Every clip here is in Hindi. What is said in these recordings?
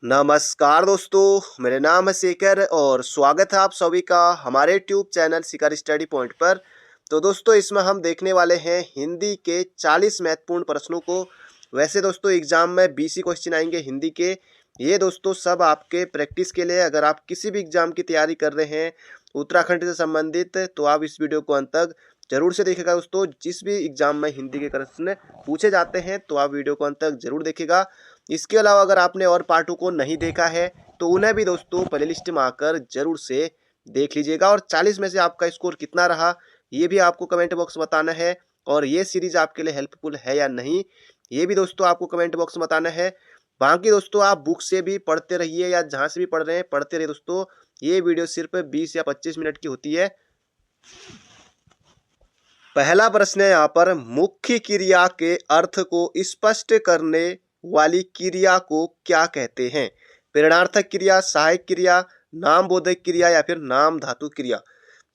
नमस्कार दोस्तों, मेरे नाम है शेखर और स्वागत है आप सभी का हमारे ट्यूब चैनल शिखर स्टडी पॉइंट पर। तो दोस्तों इसमें हम देखने वाले हैं हिंदी के 40 महत्वपूर्ण प्रश्नों को। वैसे दोस्तों एग्जाम में 20 क्वेश्चन आएंगे हिंदी के। ये दोस्तों सब आपके प्रैक्टिस के लिए, अगर आप किसी भी एग्जाम की तैयारी कर रहे हैं उत्तराखंड से संबंधित, तो आप इस वीडियो को अंत तक जरूर से देखेगा दोस्तों। जिस भी एग्जाम में हिंदी के प्रश्न पूछे जाते हैं तो आप वीडियो को अंत तक जरूर देखेगा। इसके अलावा अगर आपने और पार्टों को नहीं देखा है तो उन्हें भी दोस्तों प्ले लिस्ट में आकर जरूर से देख लीजिएगा। और 40 में से आपका स्कोर कितना रहा ये भी आपको कमेंट बॉक्स में बताना है। और ये सीरीज आपके लिए हेल्पफुल है या नहीं ये भी दोस्तों आपको कमेंट बॉक्स में बताना है। बाकी दोस्तों आप बुक से भी पढ़ते रहिए या जहाँ से भी पढ़ रहे हैं पढ़ते रहिए दोस्तों। ये वीडियो सिर्फ 20 या 25 मिनट की होती है। पहला प्रश्न है यहाँ पर, मुख्य क्रिया के अर्थ को स्पष्ट करने वाली क्रिया को क्या कहते हैं? प्रेरणार्थक क्रिया, सहायक क्रिया, नाम बोधक क्रिया या फिर नाम धातु क्रिया।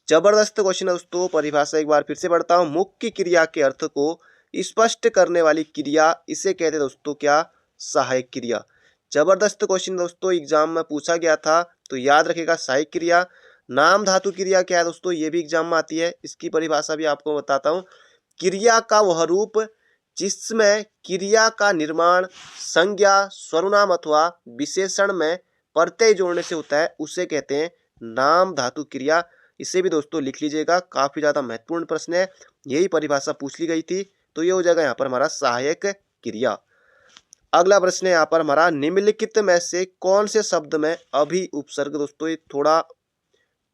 जबरदस्त क्वेश्चन है दोस्तों। परिभाषा एक बार फिर से पढ़ता हूँ। मुख्य क्रिया के अर्थ को स्पष्ट करने वाली क्रिया, इसे कहते हैं दोस्तों क्या? सहायक क्रिया। जबरदस्त क्वेश्चन दोस्तों, एग्जाम में पूछा गया था तो याद रखिएगा सहायक क्रिया। नाम धातु क्रिया क्या है दोस्तों, ये भी एग्जाम में आती है। इसकी परिभाषा भी आपको बताता हूँ। क्रिया का वह रूप जिसमें क्रिया का निर्माण संज्ञा, सर्वनाम अथवा विशेषण में प्रत्यय जोड़ने से होता है, उसे कहते हैं नाम धातु क्रिया। इसे भी दोस्तों लिख लीजिएगा, काफी ज्यादा महत्वपूर्ण प्रश्न है। यही परिभाषा पूछ ली गई थी तो ये हो जाएगा यहाँ पर हमारा सहायक क्रिया। अगला प्रश्न है यहाँ पर हमारा, निम्नलिखित में से कौन से शब्द में अभी उपसर्ग? दोस्तों ये थोड़ा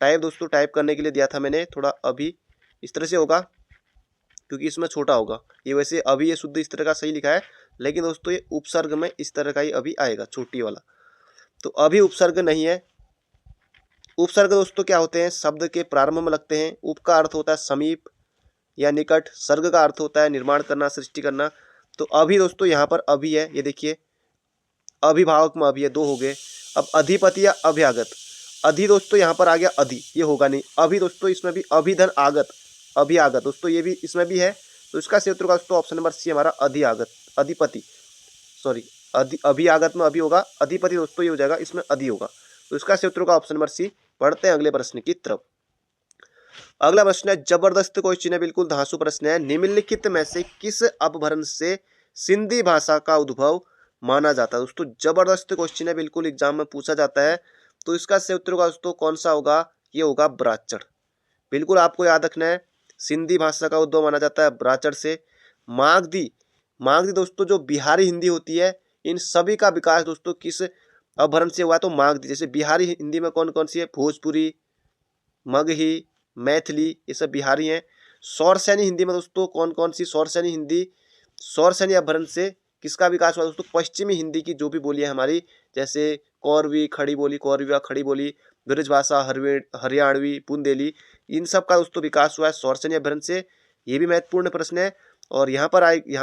टाइप करने के लिए दिया था मैंने, थोड़ा अभी इस तरह से होगा क्योंकि इसमें छोटा होगा। ये वैसे अभी ये शुद्ध इस तरह का सही लिखा है, लेकिन दोस्तों ये उपसर्ग में इस तरह का ही अभी आएगा, छोटी वाला। तो अभी उपसर्ग नहीं है। उपसर्ग दोस्तों क्या होते हैं? शब्द के प्रारंभ में लगते हैं। उप का अर्थ होता है समीप या निकट, सर्ग का अर्थ होता है निर्माण करना, सृष्टि करना। तो अभी दोस्तों यहाँ पर अभी है, ये देखिए अभिभावक में अभी है, दो हो गए। अब अधिपति या अभ्यागत, अधि दोस्तों यहाँ पर आ गया अधि, ये होगा नहीं। अभी दोस्तों इसमें भी अभिधन आगत, अभिआगत दोस्तों ये भी इसमें भी है। तो इसका सही उत्तर होगा दोस्तों ऑप्शन नंबर सी हमारा अधिआगत, अधिपति, सॉरी अभिआगत में अभी होगा, अधिपति दोस्तों ये हो जाएगा, इसमें अधि होगा। तो इसका सही उत्तर होगा ऑप्शन नंबर सी। पढ़ते हैं अगले प्रश्न की तरफ। अगला प्रश्न है जबरदस्त क्वेश्चन है, बिल्कुल धांसू प्रश्न है। निम्नलिखित में से किस अपभ्रंश से सिंधी भाषा का उद्भव माना जाता है? दोस्तों जबरदस्त क्वेश्चन है, बिल्कुल एग्जाम में पूछा जाता है। तो इसका सही उत्तर होगा दोस्तों कौन सा होगा? ये होगा ब्राह्मण। बिल्कुल आपको याद रखना है, सिंधी भाषा का उद्भव माना जाता है ब्राह्मण से। मागधी, मागधी दोस्तों जो बिहारी हिंदी होती है, इन सभी का विकास दोस्तों किस अपभ्रंश से हुआ? तो मागधी। जैसे बिहारी हिंदी में कौन कौन सी है? भोजपुरी, मगही, मैथिली, ये सब बिहारी हैं। सौरसैनी हिंदी में दोस्तों कौन कौन सी? सौरसैनी हिंदी, सौरसैनी अपभ्रंश से किसका विकास हुआ दोस्तों? पश्चिमी हिंदी की जो भी बोलियां हमारी, जैसे कौरवी, खड़ी बोली, कौरविया, खड़ी बोली, ब्रजभाषा, हरियाणवी, बुंदेली, इन सब का दोस्तों विकास हुआ है सौरसैनी अपभ्रंश से। ये भी महत्वपूर्ण प्रश्न है। और यहाँ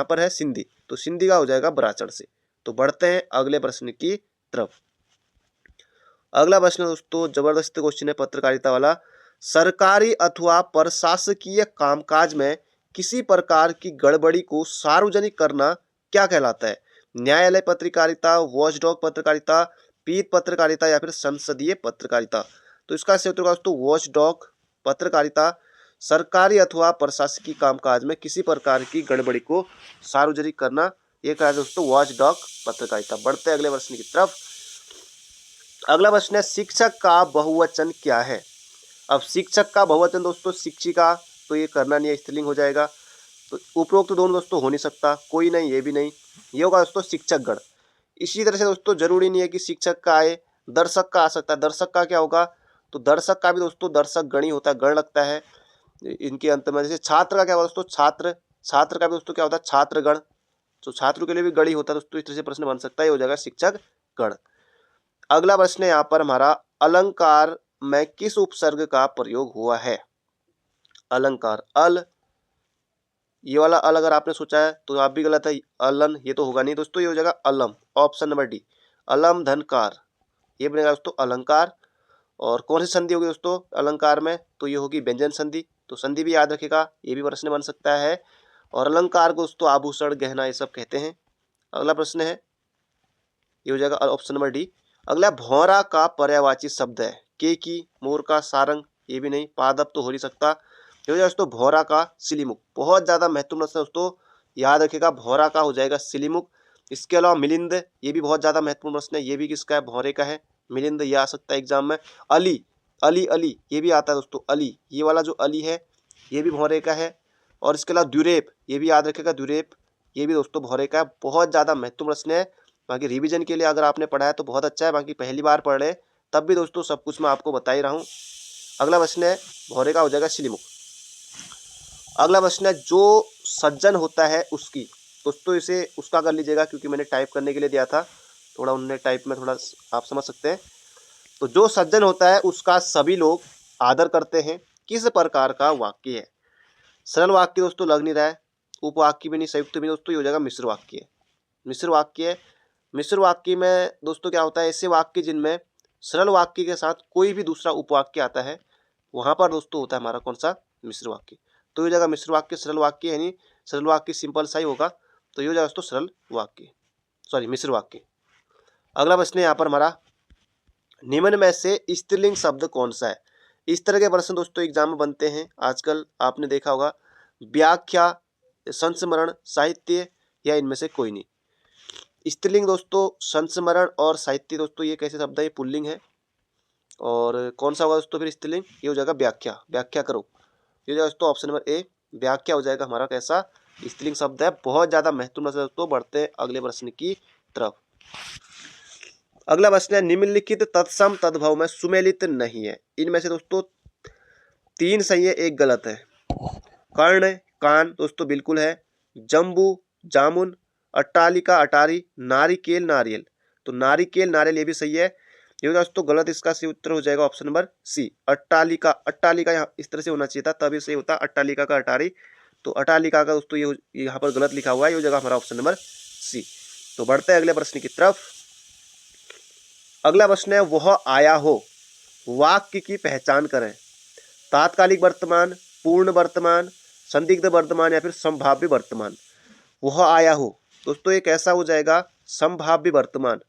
पर है सिंधी, तो सिंधी का हो जाएगा ब्राह्मण से। तो बढ़ते हैं अगले प्रश्न की तरफ। अगला प्रश्न दोस्तों जबरदस्त क्वेश्चन है पत्रकारिता वाला। सरकारी अथवा प्रशासकीय कामकाज में किसी प्रकार की गड़बड़ी को सार्वजनिक करना क्या कहलाता है? न्यायालय पत्रकारिता, वॉचडॉग पत्रकारिता, पीत पत्रकारिता या फिर संसदीय पत्रकारिता। तो इसका सही उत्तर होगा दोस्तों वॉचडॉग पत्रकारिता। सरकारी अथवा प्रशासकीय कामकाज में किसी प्रकार की गड़बड़ी को सार्वजनिक करना, यह कहा दोस्तों वॉचडॉग पत्रकारिता। बढ़ते हैं अगले प्रश्न की तरफ। अगला प्रश्न है शिक्षक का बहुवचन क्या है? अब शिक्षक का बहुवचन दोस्तों शिक्षिका, तो ये करना नहीं है, स्त्रीलिंग हो जाएगा। तो उपरोक्त तो दोनों दोस्तों हो नहीं सकता, कोई नहीं, ये भी नहीं, ये होगा दोस्तों शिक्षकगण। इसी तरह से दोस्तों जरूरी नहीं है कि शिक्षक का आए, दर्शक का आ सकता है। दर्शक का क्या होगा? तो दर्शक का भी दोस्तों दर्शक गण ही होता है, गण लगता है इनके अंत में। जैसे छात्र का क्या होगा दोस्तों? छात्र, छात्र का भी दोस्तों क्या होता है? छात्रगण। तो छात्रों के लिए भी गण ही होता है दोस्तों। इस तरह से प्रश्न बन सकता है, ये हो जाएगा शिक्षक गण। अगला प्रश्न है यहाँ पर हमारा, अलंकार में किस उपसर्ग का प्रयोग हुआ है? अलंकार, अल, ये वाला अल अगर आपने सोचा है तो आप भी गलत है। अलन ये तो होगा नहीं दोस्तों, ये हो जाएगा अलम, ऑप्शन नंबर डी, अलम धनकार, ये बनेगा दोस्तों अलंकार। और कौन सी संधि होगी दोस्तों अलंकार में? तो ये होगी व्यंजन संधि। तो संधि भी याद रखेगा, ये भी प्रश्न बन सकता है। और अलंकार को दोस्तों आभूषण, गहना, ये सब कहते हैं। अगला प्रश्न है, ये हो जाएगा ऑप्शन नंबर डी, अगला भौरा का पर्यायवाची शब्द है। केकी, मोर का सारंग, ये भी नहीं। पादप तो हो नहीं सकता। ये हो जाएगा दोस्तों भौरा का सिलीमुख। बहुत ज्यादा महत्वपूर्ण प्रश्न है दोस्तों, याद रखिएगा। भौरा का हो जाएगा सिलीमुख। इसके अलावा मिलिंद, ये भी बहुत ज्यादा महत्वपूर्ण प्रश्न है। ये भी किसका है? भौरे का है। मिलिंद ये आ सकता है एग्जाम में। अली, अली अली ये भी आता है दोस्तों। अली, ये वाला जो अली है ये भी भौरे का है। और इसके अलावा द्युरेप, ये भी याद रखेगा। द्युरेप ये भी दोस्तों भौरे का है। बहुत ज्यादा महत्वपूर्ण प्रश्न है। बाकी रिवीजन के लिए अगर आपने पढ़ा है तो बहुत अच्छा है, बाकी पहली बार पढ़ रहे तब भी दोस्तों सब कुछ मैं आपको बता ही रहा हूँ। अगला प्रश्न है भौरे का हो जाएगा सिलीमुख। अगला प्रश्न है जो सज्जन होता है उसकी। दोस्तों इसे उसका कर लीजिएगा क्योंकि मैंने टाइप करने के लिए दिया था, थोड़ा उन्होंने टाइप में थोड़ा आप समझ सकते हैं। तो जो सज्जन होता है उसका सभी लोग आदर करते हैं, किस प्रकार का वाक्य है? सरल वाक्य दोस्तों लग नहीं रहा है, उपवाक्य भी नहीं, संयुक्त भी नहीं दोस्तों, ये हो जाएगा मिश्र वाक्य। मिश्र वाक्य, मिश्र वाक्य में दोस्तों क्या होता है? ऐसे वाक्य जिनमें सरल वाक्य के साथ कोई भी दूसरा उपवाक्य आता है, वहां पर दोस्तों होता है हमारा कौन सा? मिश्र वाक्य। तो ये हो जाएगा मिश्र वाक्य। सरल वाक्य है नहीं, सरल वाक्य सिंपल सा ही होगा, तो ये हो जाएगा दोस्तों सरल वाक्य, सॉरी मिश्र वाक्य। अगला प्रश्न है यहाँ पर हमारा, निम्न में से स्त्रीलिंग शब्द कौन सा है? इस तरह के प्रश्न दोस्तों एग्जाम में बनते हैं आजकल, आपने देखा होगा। व्याख्या, संस्मरण, साहित्य या इनमें से कोई नहीं। स्त्रीलिंग दोस्तों संस्मरण और साहित्य दोस्तों ये कैसे शब्द है? ये पुल्लिंग है। और कौन सा होगा दोस्तों फिर स्त्रीलिंग? ये हो जाएगा व्याख्या, व्याख्या करो। ये हो जाएगा दोस्तों ऑप्शन नंबर ए, व्याख्या हो जाएगा हमारा कैसा? स्त्रीलिंग शब्द है। बहुत ज्यादा महत्वपूर्ण दोस्तों। बढ़ते हैं अगले प्रश्न की तरफ। अगला प्रश्न है निम्नलिखित तत्सम तद्भव में सुमेलित नहीं है। इनमें से दोस्तों 3 सही है, 1 गलत है। कर्ण, कान दोस्तों बिल्कुल है। जम्बू, जामुन, अट्टालिका, अटारी, नारिकेल, नारियल। तो नारिकेल, नारियल ये भी सही है। ये होगा दोस्तों गलत। इसका सही उत्तर हो जाएगा ऑप्शन नंबर सी, अट्टालिका। अट्टालिका यहाँ इस तरह से होना चाहिए था तभी सही होता, अट्टालिका का अटारी। तो अट्टालिका का दोस्तों ये यहाँ पर गलत लिखा हुआ है, ये हो जाएगा हमारा ऑप्शन नंबर सी। तो बढ़ते हैं अगले प्रश्न की तरफ। अगला प्रश्न है वह आया हो। वाक्य की पहचान करें। तात्कालिक वर्तमान, पूर्ण वर्तमान, संदिग्ध वर्तमान या फिर संभाव्य वर्तमान। वह आया हो दोस्तों ये कैसा हो जाएगा? संभाव्य वर्तमान।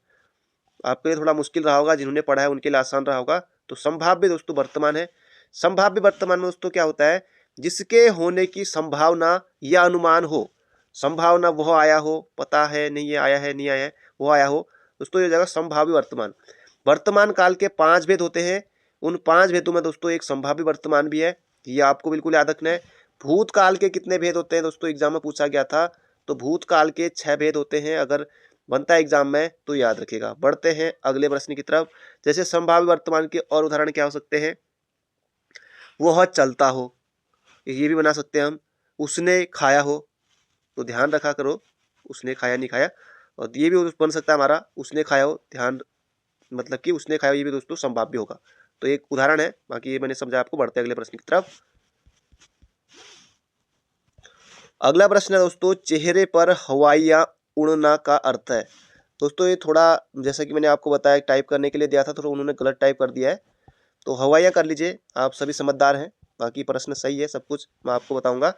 आपके लिए थोड़ा मुश्किल रहा होगा, जिन्होंने पढ़ा है उनके लिए आसान रहा होगा। तो संभाव्य दोस्तों वर्तमान है। संभाव्य वर्तमान में दोस्तों क्या होता है? जिसके होने की संभावना या अनुमान हो। संभावना वह आया हो, पता है नहीं ये आया है नहीं आया है, वो आया हो दोस्तों, ये हो जाएगा संभाव्य वर्तमान। वर्तमान काल के 5 भेद होते हैं, उन 5 भेदों में दोस्तों एक संभाव्य वर्तमान भी है, ये आपको बिल्कुल याद रखना है। भूतकाल के कितने भेद होते हैं दोस्तों? एग्जाम में पूछा गया था। तो भूतकाल के 6 भेद होते हैं, अगर बनता है एग्जाम में तो याद रखिएगा। बढ़ते हैं अगले प्रश्न की तरफ। जैसे संभाव्य वर्तमान के और उदाहरण क्या हो सकते हैं? वह चलता हो, ये भी बना सकते हैं हम। उसने खाया हो, तो ध्यान रखा करो उसने खाया नहीं खाया। और ये भी बन सकता है हमारा उसने खाया हो, ध्यान मतलब कि उसने खाया, ये भी दोस्तों संभाव्य होगा। तो एक उदाहरण है, बाकी ये मैंने समझा आपको। बढ़ते अगले प्रश्न की तरफ। अगला प्रश्न है दोस्तों चेहरे पर हवाइयाँ उड़ना का अर्थ है। दोस्तों ये थोड़ा जैसा कि मैंने आपको बताया टाइप करने के लिए दिया था, तो उन्होंने गलत टाइप कर दिया है। तो हवाइयाँ कर लीजिए, आप सभी समझदार हैं। बाकी प्रश्न सही है, सब कुछ मैं आपको बताऊंगा।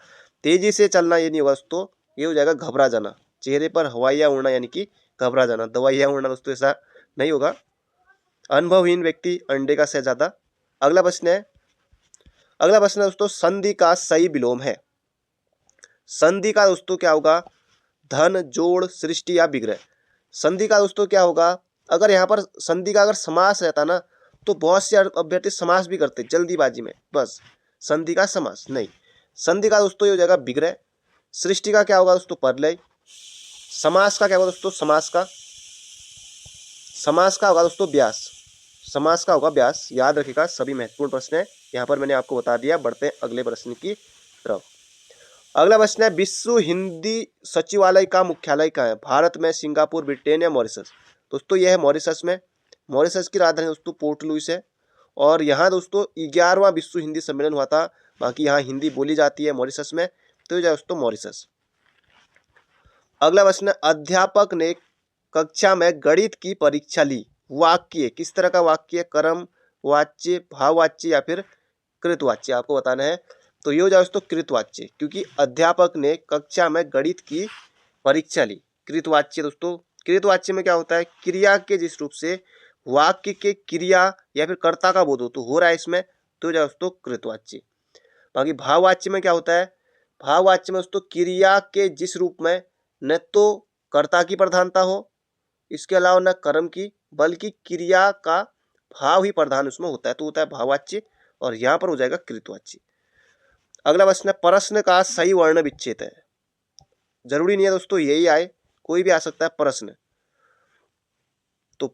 तेजी से चलना ये नहीं होगा दोस्तों, ये हो जाएगा घबरा जाना। चेहरे पर हवाइयाँ उड़ना यानी कि घबरा जाना। दवाइयाँ उड़ना दोस्तों ऐसा नहीं होगा। अनुभवहीन व्यक्ति, अंडे का शहजादा। अगला प्रश्न है दोस्तों संधि का सही विलोम है। संधि का दोस्तों क्या होगा? धन, जोड़, सृष्टि या विग्रह। संधि का दोस्तों क्या होगा? अगर यहाँ पर संधि का अगर समास रहता ना तो बहुत से अभ्यर्थी समास भी करते जल्दीबाजी में, बस संधि का समास नहीं। संधि का दोस्तों ये हो जाएगा विग्रह। सृष्टि का क्या होगा दोस्तों? परलय। समास का क्या होगा दोस्तों? समास का होगा दोस्तों व्यास। समास का होगा व्यास। याद रखिएगा, सभी महत्वपूर्ण प्रश्न है, यहाँ पर मैंने आपको बता दिया। बढ़ते हैं अगले प्रश्न की तरफ। अगला प्रश्न है विश्व हिंदी सचिवालय का मुख्यालय कहाँ है? भारत में, सिंगापुर, ब्रिटेन या मॉरिशस। दोस्तों यह है मॉरिशस में। मॉरिशस की राजधानी दोस्तों पोर्ट लुइस है। और यहाँ दोस्तों 11वां विश्व हिंदी सम्मेलन हुआ था। बाकी यहाँ हिंदी बोली जाती है मॉरिशस में, तो ये दोस्तों मॉरिशस। अगला प्रश्न है अध्यापक ने कक्षा में गणित की परीक्षा ली। वाक्य किस तरह का वाक्य? कर्म वाच्य, भाववाच्य या फिर कृतवाच्य, आपको बताना है। तो ये हो जाए दोस्तों कृतवाच्य, क्योंकि अध्यापक ने कक्षा में गणित की परीक्षा ली। कृतवाच्य दोस्तों, कृतवाच्य में क्या होता है? क्रिया के जिस रूप से वाक्य के क्रिया या फिर कर्ता का बोध हो तो हो रहा है इसमें, तो जो दोस्तों कृतवाच्य। बाकी भाववाच्य में क्या होता है, भाववाच्य में दोस्तों क्रिया के जिस रूप में न तो कर्ता की प्रधानता हो, इसके अलावा न कर्म की, बल्कि क्रिया का भाव ही प्रधान उसमें होता है, तो होता है भाववाच्य, और यहाँ पर हो जाएगा कृतवाच्य। अगला प्रश्न है, प्रश्न का सही वर्ण विच्छेद है। जरूरी नहीं है दोस्तों यही आए, कोई भी आ सकता है प्रश्न। तो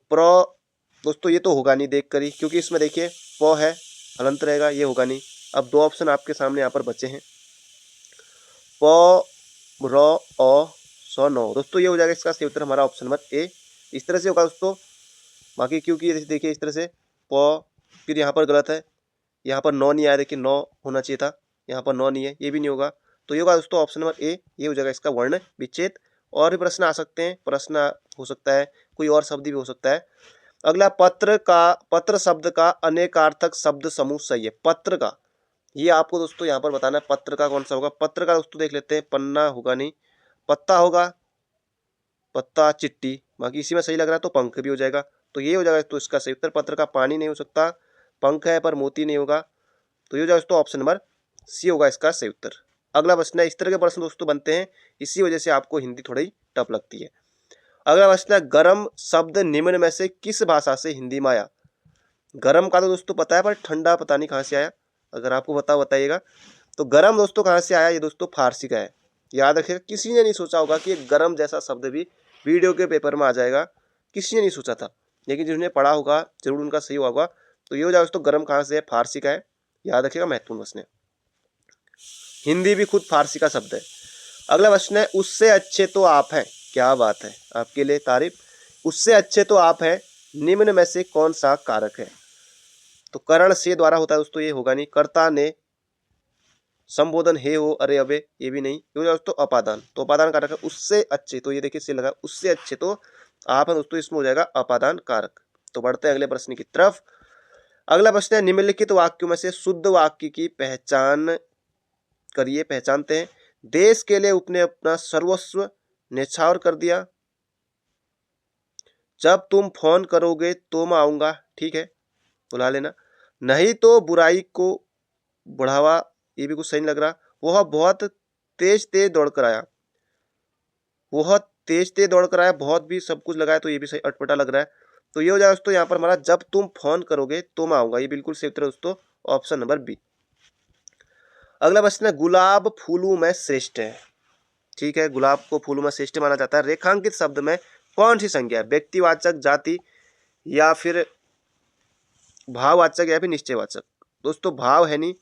दोस्तों ये तो होगा नहीं देख कर ही, क्योंकि इसमें देखिए प है, हलंत रहेगा, ये होगा नहीं। अब दो ऑप्शन आपके सामने यहाँ पर बचे हैं, प र अ स न। दोस्तों ये हो जाएगा इसका सही उत्तर हमारा ऑप्शन नंबर ए। इस तरह से होगा दोस्तों। बाकी क्योंकि ये देखिए इस तरह से प, फिर यहाँ पर गलत है, यहाँ पर नौ नहीं आया, देखिए नौ होना चाहिए था, यहाँ पर नौ नहीं है, ये भी नहीं होगा। तो ये होगा दोस्तों ऑप्शन नंबर ए, ये हो जाएगा इसका वर्ण विच्छेद। और भी प्रश्न आ सकते हैं, प्रश्न हो सकता है कोई और शब्द भी हो सकता है। अगला, पत्र शब्द का अनेकार्थक शब्द समूह सही है। पत्र का, ये आपको दोस्तों यहाँ पर बताना है, पत्र का कौन सा होगा। पत्र का दोस्तों देख लेते हैं, पन्ना होगा नहीं, पत्ता होगा, पत्ता, चिट्ठी, बाकी इसी में सही लग रहा है तो पंख भी हो जाएगा। तो ये हो जाएगा तो इसका सही उत्तर पत्र का। पानी नहीं हो सकता, पंख है पर मोती नहीं होगा, तो ये हो जाएगा दोस्तों ऑप्शन नंबर सी होगा इसका सही उत्तर। अगला प्रश्न है, इस तरह के प्रश्न दोस्तों बनते हैं, इसी वजह से आपको हिंदी थोड़ी टफ लगती है। अगला प्रश्न है, गरम शब्द निम्न में से किस भाषा से हिंदी में आया। गरम का तो दोस्तों पता है, पर ठंडा पता नहीं कहाँ से आया, अगर आपको बताइएगा। तो गरम दोस्तों कहाँ से आया, ये दोस्तों फारसी का है। याद रखिएगा, किसी ने नहीं सोचा होगा कि गरम जैसा शब्द भी वीडियो के पेपर में आ जाएगा, किसी ने नहीं सोचा था, लेकिन जिन्होंने पढ़ा होगा जरूर उनका सही होगा। तो ये हो जाएगा दोस्तों, गरम कहाँ से है, फारसी का है, याद रखिएगा, महत्वपूर्ण प्रश्न है। हिंदी भी खुद फारसी का शब्द है। अगला प्रश्न है, उससे अच्छे तो आप हैं। क्या बात है, आपके लिए तारीफ। उससे अच्छे तो आप हैं, निम्न में से कौन सा कारक है। तो करण से द्वारा होता है दोस्तों, ये होगा नहीं। कर्ता ने, संबोधन हे हो, अरे अबे, ये भी नहीं। ये दोस्तों अपादान, तो अपादान कारक है उससे अच्छे, तो ये देखिए से लगा, उससे अच्छे तो आप हैं दोस्तों, इसमें हो जाएगा अपादान कारक। तो बढ़ते हैं अगले प्रश्न की तरफ। अगला प्रश्न है, निम्नलिखित वाक्यों में से शुद्ध वाक्य की पहचान करिए, पहचानते हैं। देश के लिए उसने अपना सर्वस्व न्यौछावर कर दिया। जब तुम फोन करोगे तो मैं आऊंगा, ठीक है, बुला लेना। नहीं तो बुराई को बढ़ावा, ये भी कुछ सही नहीं लग रहा। वह बहुत तेज तेज दौड़ कर आया, बहुत तेज तेज दौड़ कर आया, बहुत भी सब कुछ लगाया, तो ये भी सही अटपटा लग रहा है। तो ये हो जाएगा दोस्तों यहाँ पर हमारा, जब तुम फोन करोगे तो मैं आऊंगा, ये बिल्कुल सही उत्तर है दोस्तों, ऑप्शन नंबर बी। अगला प्रश्न है, गुलाब फूलों में श्रेष्ठ है। ठीक है, गुलाब को फूलों में श्रेष्ठ माना जाता है। रेखांकित शब्द में कौन सी संज्ञा है, व्यक्तिवाचक, जाति, या फिर भाववाचक, या फिर निश्चयवाचक। दोस्तों भाव है नहीं,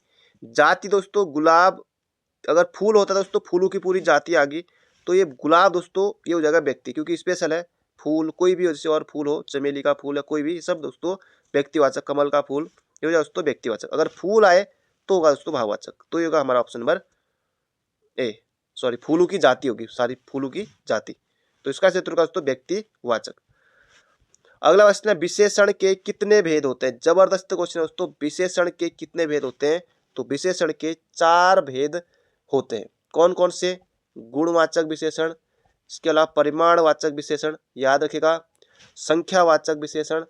जाति दोस्तों, गुलाब अगर फूल होता है दोस्तों, फूलों की पूरी जाति आ गई, तो ये गुलाब दोस्तों ये हो जाएगा व्यक्ति, क्योंकि स्पेशल है। फूल कोई भी हो, जैसे और फूल हो, चमेली का फूल है, कोई भी, सब दोस्तों व्यक्तिवाचक। कमल का फूल, ये हो जाएगा दोस्तों व्यक्तिवाचक। अगर फूल आए तो होगा दोस्तों भाववाचक, तो ये होगा हमारा ऑप्शन नंबर ए, सॉरी, फूलों की जाति होगी, सारी फूलों की जाति, तो इसका क्षेत्र होगा दोस्तों व्यक्तिवाचक। अगला प्रश्न है, विशेषण के कितने भेद होते हैं। जबरदस्त क्वेश्चन है दोस्तों, विशेषण के कितने भेद होते हैं। तो विशेषण के 4 भेद होते हैं। कौन कौन से, गुणवाचक विशेषण, इसके अलावा परिमाणवाचक विशेषण, याद रखिएगा, संख्यावाचक विशेषण,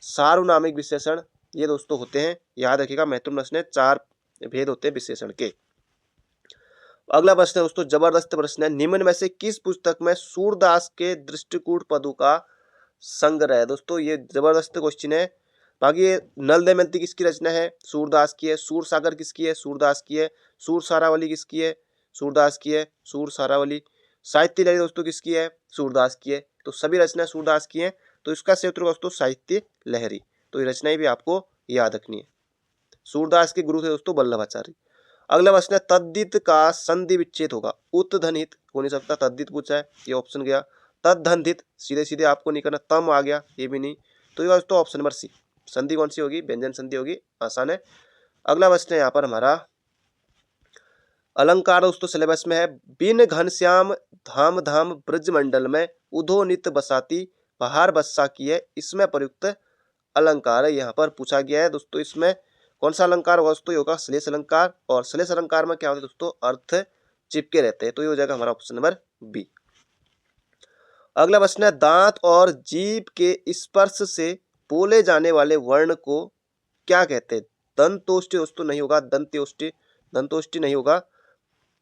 सार्वनामिक विशेषण, ये दोस्तों होते हैं, याद रखिएगा, महत्वपूर्ण प्रश्न है। 4 भेद होते हैं विशेषण के। अगला प्रश्न है दोस्तों, जबरदस्त प्रश्न है, निम्न में से किस पुस्तक में सूरदास के दृष्टिकूट पदों का संग्रह है। दोस्तों ये जबरदस्त क्वेश्चन है। बाकी ये नल दमयंती किसकी रचना है, सूरदास की है। सूर सागर किसकी है, सूरदास की है। सूर सारावली किसकी है, सूरदास की है। सूर सारावली। साहित्य लहरी दोस्तों किसकी है, सूरदास की है। तो सभी रचनाएं सूरदास की हैं, तो इसका सही उत्तर दोस्तों साहित्य लहरी। तो ये रचनाएं भी आपको याद रखनी है। सूरदास के गुरु थे दोस्तों वल्लभाचार्य। अगला प्रश्न है, तद्धित का संधि विच्छेद होगा। उत्तधनित हो नहीं सकता, तद्धित पूछा है, ये ऑप्शन गया। तद्धित सीधे सीधे आपको नहीं करना, तम आ गया, ये भी नहीं। तो ये दोस्तों ऑप्शन नंबर सी, संधि कौन सी होगी, व्यंजन संधि होगी, आसान है। अगला प्रश्न है यहाँ पर हमारा, अलंकार दोस्तों सिलेबस में है। बिन घनश्याम धाम धाम ब्रज मंडल में उधो नित बसाती बहार बस्सा की है, इसमें प्रयुक्त अलंकार है, यहाँ पर पूछा गया है दोस्तों। इसमें कौन सा अलंकार होगा दोस्तों, होगा श्लेष अलंकार। और श्लेष अलंकार में क्या होता है दोस्तों, अर्थ चिपके रहते हैं, तो ये हो जाएगा हमारा ऑप्शन नंबर बी। अगला प्रश्न है, दांत और जीभ के स्पर्श से बोले जाने वाले वर्ण को क्या कहते हैं? दंतोष्ठी दोस्तों नहीं होगा, दंत्योष्ठी, दंतोष्ठी नहीं होगा,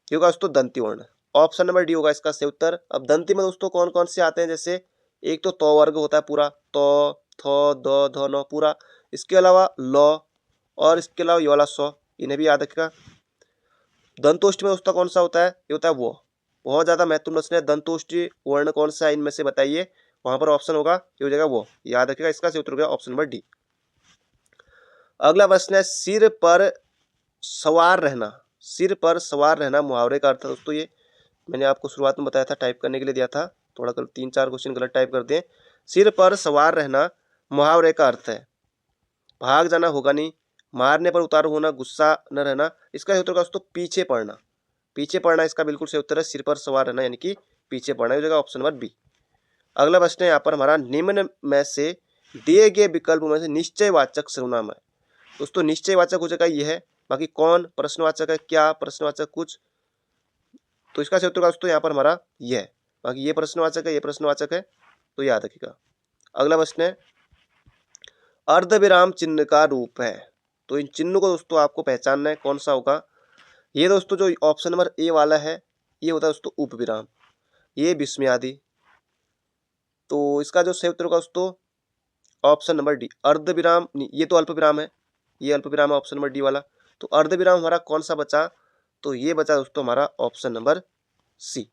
ये होगा दोस्तों दंती वर्ण। ऑप्शन नंबर डी होगा इसका सही उत्तर। अब दंती में दोस्तों कौन कौन से आते हैं? जैसे एक तो वर्ग होता है पूरा, तो, थ, द, ध, न पूरा, इसके अलावा ल, और इसके अलावा ये वाला स, इन्हें भी याद रखेगा। दंतोष्ठी में दोस्तों कौन सा होता है? ये होता है वो। बहुत ज्यादा महत्वपूर्ण प्रश्न है, दंतोष्ठी वर्ण कौन सा है इनमें से बताइए। वहां पर ऑप्शन होगा, ये हो जाएगा वो, याद रखेगा। इसका सही उत्तर हो गया ऑप्शन नंबर डी। अगला प्रश्न है, सिर पर सवार रहना। सिर पर सवार रहना मुहावरे का अर्थ है दोस्तों। ये मैंने आपको शुरुआत में बताया था, टाइप करने के लिए दिया था, थोड़ा 3-4 क्वेश्चन गलत टाइप कर दिए। सिर पर सवार रहना मुहावरे का अर्थ है भाग जाना होगा नहीं, मारने पर उतारू होना, गुस्सा न रहना। इसका उत्तर का दोस्तों पीछे पड़ना। पीछे पड़ना इसका बिल्कुल सही उत्तर है। सिर पर सवार रहना यानी कि पीछे पड़ना, हो जाएगा ऑप्शन नंबर बी। अगला प्रश्न है यहाँ पर हमारा, निम्न में से दिए गए विकल्प में से निश्चयवाचक सर्वनाम है। दोस्तों निश्चयवाचक हो जाएगा यह है, बाकी कौन प्रश्नवाचक है, क्या प्रश्नवाचक कुछ, तो इसका सही उत्तर दोस्तों यहाँ पर हमारा यह है। बाकी ये प्रश्नवाचक है, ये प्रश्नवाचक है, तो याद रखिएगा। अगला प्रश्न है, अर्धविराम चिन्ह का रूप है। तो इन चिन्हों को दोस्तों आपको पहचानना है, कौन सा होगा। ये दोस्तों जो ऑप्शन नंबर ए वाला है, ये होता है दोस्तों उपविराम, ये विस्मयादि। तो इसका जो सही उत्तर होगा दोस्तों ऑप्शन नंबर डी, अर्धविराम। ये तो अल्पविराम है, ये अल्पविराम है ऑप्शन नंबर डी वाला। तो अर्धविराम हमारा कौन सा बचा? तो ये बचा दोस्तों हमारा ऑप्शन नंबर सी।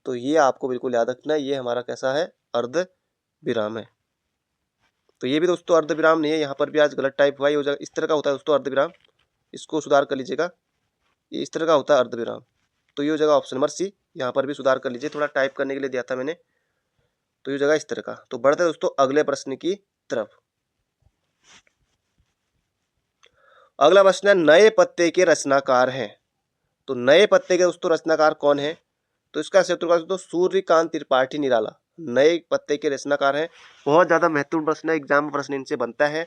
तो ये आपको बिल्कुल याद रखना है, ये हमारा कैसा है? अर्धविराम है। तो ये भी दोस्तों अर्धविराम नहीं है, यहाँ पर भी आज गलत टाइप हुआ, ये हो जाएगा, इस तरह का होता है दोस्तों अर्धविराम, इसको सुधार कर लीजिएगा, ये इस तरह का होता है अर्धविराम। तो ये हो जाएगा ऑप्शन नंबर सी, यहाँ पर भी सुधार कर लीजिए, थोड़ा टाइप करने के लिए दिया था मैंने, तो ये हो जाएगा इस तरह का। तो बढ़ते हैं दोस्तों अगले प्रश्न की तरफ। अगला प्रश्न है, नए पत्ते के रचनाकार हैं। तो नए पत्ते के दोस्तों रचनाकार कौन है? तो इसका सही उत्तर दोस्तों सूर्यकांत त्रिपाठी निराला नए पत्ते के रचनाकार हैं। बहुत ज्यादा महत्वपूर्ण प्रश्न है, एग्जाम प्रश्न इनसे बनता है,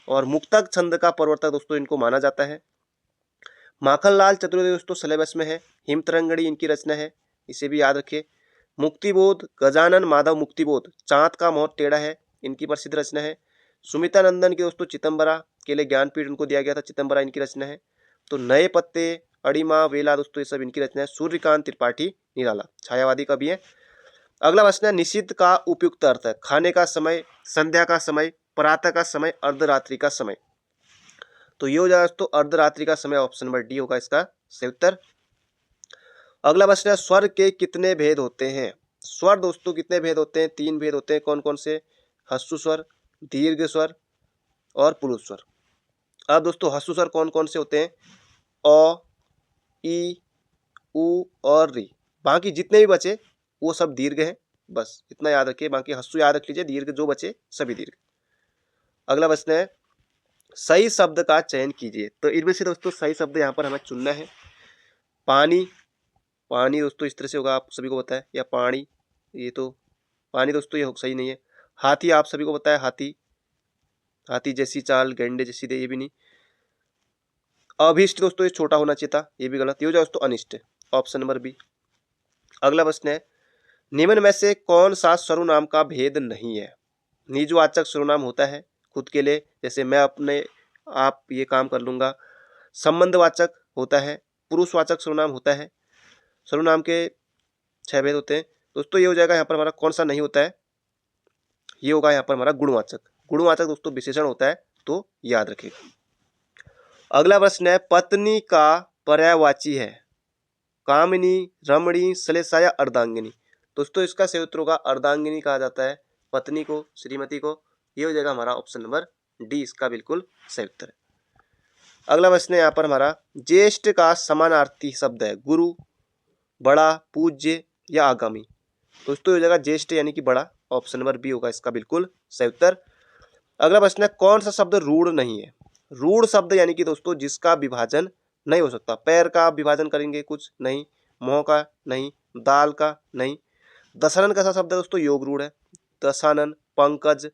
और मुक्तक छंद का प्रवर्तक दोस्तों इनको माना जाता है। माखनलाल चतुर्वेदी दोस्तों सिलेबस में है, हिमतरंगड़ी इनकी रचना है, इसे भी याद रखिए। मुक्तिबोध गजानन माधव मुक्तिबोध, चांद का मोर टेढ़ा है, इनकी प्रसिद्ध रचना है। सुमिता नंदन के दोस्तों चितंबरा के लिए ज्ञानपीठ उनको दिया गया था, चितंबरा इनकी रचना है। तो नए पत्ते, अड़िमा, वेला दोस्तों ये सब इनकी रचना है। सूर्यकांत त्रिपाठी निराला छायावादी का भी है। अगला प्रश्न है, निषिद्ध का उपयुक्त अर्थ है। खाने का समय, संध्या का समय, प्रातः का समय, अर्धरात्रि का समय। तो ये हो जाएगा दोस्तों अर्धरात्रि का समय, ऑप्शन नंबर डी होगा इसका सही उत्तर। अगला प्रश्न है, स्वर के कितने भेद होते हैं? स्वर दोस्तों कितने भेद होते हैं? 3 भेद होते हैं। कौन कौन से? ह्रस्व स्वर, दीर्घ स्वर और पुरुष स्वर। अब दोस्तों ह्रस्व स्वर कौन कौन से होते हैं? अ, ई, उ और री। बाकी जितने भी बचे वो सब दीर्घ हैं, बस इतना याद रखिए। बाकी ह्रस्व याद रख लीजिए, दीर्घ जो बचे सभी दीर्घ। अगला प्रश्न है, सही शब्द का चयन कीजिए। तो इनमें से दोस्तों सही शब्द यहाँ पर हमें चुनना है। पानी, पानी दोस्तों इस तरह से होगा, आप सभी को पता है, या पानी, ये तो पानी दोस्तों ये सही नहीं है। हाथी आप सभी को पता है, हाथी, हाथी जैसी चाल, गेंडे जैसी दे, ये भी नहीं। अभिष्ट दोस्तों ये छोटा होना चाहिए था, ये भी गलत, ये हो जाए दोस्तों अनिष्ट, ऑप्शन नंबर बी। अगला प्रश्न है, निम्न में से कौन सा सर्वनाम का भेद नहीं है? निजवाचक सर्वनाम होता है खुद के लिए, जैसे मैं अपने आप ये काम कर लूंगा। संबंधवाचक होता है, पुरुषवाचक सर्वनाम होता है। सर्वनाम के 6 भेद होते हैं दोस्तों। ये हो जाएगा यहाँ पर हमारा कौन सा नहीं होता है? ये होगा यहाँ पर हमारा गुणवाचक। गुणवाचक दोस्तों विशेषण होता है, तो याद रखिएगा। अगला प्रश्न है, पत्नी का पर्यायवाची है कामिनी, रमणी, श्लेषा या अर्धांगिनी। दोस्तों इसका सही उत्तर होगा अर्धांगिनी कहा जाता है पत्नी को, श्रीमती को। ये हो जाएगा हमारा ऑप्शन नंबर डी, इसका बिल्कुल सही उत्तर है। अगला प्रश्न है यहाँ पर हमारा, ज्येष्ठ का समानार्थी शब्द है गुरु, बड़ा, पूज्य या आगामी। दोस्तों हो जाएगा ज्येष्ठ यानी कि बड़ा, ऑप्शन नंबर बी होगा इसका बिल्कुल सही उत्तर। अगला प्रश्न है, कौन सा शब्द रूढ़ नहीं है? रूढ़ शब्द यानी कि दोस्तों जिसका विभाजन नहीं हो सकता। पैर का विभाजन करेंगे कुछ नहीं, मोह का नहीं, दाल का नहीं। दशानन कैसा शब्द है दोस्तों? योग रूढ़ है। दशानन, पंकज,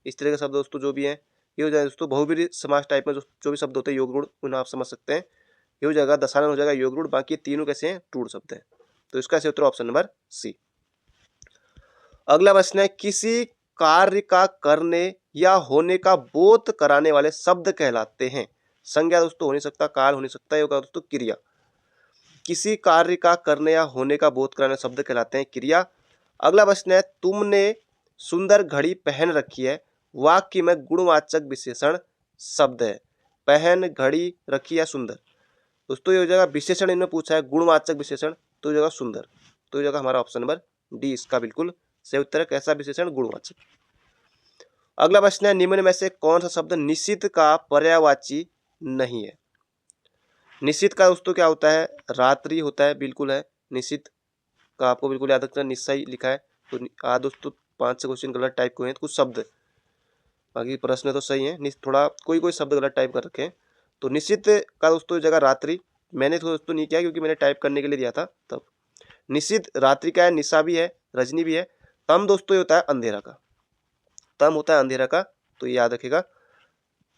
इस तरह के शब्द दोस्तों जो भी हैं, ये हो जाएगा दोस्तों बहुब्रीहि समास टाइप में जो भी शब्द होते हैं योग रूढ़, उन्हें आप समझ सकते हैं। ये हो जाएगा दशानन, हो जाएगा योग रूढ़, बाकी तीनों कैसे हैं? रूढ़ शब्द हैं। तो इसका सही उत्तर ऑप्शन नंबर सी। अगला प्रश्न है, किसी कार्य का करने या होने का बोध कराने वाले शब्द कहलाते हैं। संज्ञा दोस्तों हो नहीं सकता, काल हो नहीं सकता, ये होगा दोस्तों क्रिया। किसी कार्य का करने या होने का बोध कराने वाले शब्द कहलाते हैं क्रिया। अगला प्रश्न है, तुमने सुंदर घड़ी पहन रखी है, वाक्य में गुणवाचक विशेषण शब्द है। पहन, घड़ी, रखी या सुंदर। दोस्तों ये हो जाएगा विशेषण, इनमें पूछा है गुणवाचक विशेषण, तो हो जाएगा सुंदर। तो हो जाएगा हमारा ऑप्शन नंबर डी इसका बिल्कुल सही उत्तर है। कैसा विशेषण? गुणवाचक। अगला प्रश्न है, निम्न में से कौन सा शब्द निश्चित का पर्यायवाची नहीं है? निश्चित का दोस्तों क्या होता है? रात्रि होता है, बिल्कुल है। निश्चित का आपको बिल्कुल याद रखना, निश्चय लिखा है। तो दोस्तों 5 से क्वेश्चन गलत टाइप हुए हैं, कुछ शब्द, बाकी प्रश्न तो सही है, थोड़ा कोई कोई शब्द गलत टाइप कर रखे हैं। तो निश्चित का दोस्तों जगह रात्रि, मैंने तो दोस्तों नहीं किया क्योंकि मैंने टाइप करने के लिए दिया था तब। निश्चित रात्रि का है, निशा भी है, रजनी भी है। तम दोस्तों ये होता है अंधेरा का, तम होता है अंधेरा का, तो ये याद रखेगा।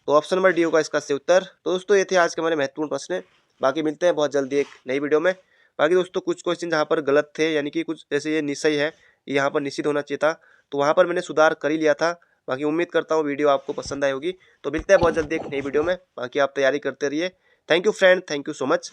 तो ऑप्शन नंबर डी होगा इसका सही उत्तर। तो दोस्तों ये थे आज के हमारे महत्वपूर्ण प्रश्न। बाकी मिलते हैं बहुत जल्दी एक नई वीडियो में। बाकी दोस्तों कुछ क्वेश्चन जहाँ पर गलत थे, यानी कि कुछ जैसे ये निश्चय है, यहाँ पर निश्चित होना चाहिए था, तो वहाँ पर मैंने सुधार कर ही लिया था। बाकी उम्मीद करता हूँ वीडियो आपको पसंद आई होगी। तो मिलते हैं बहुत जल्दी एक नई वीडियो में, बाकी आप तैयारी करते रहिए। Thank you friend, thank you so much.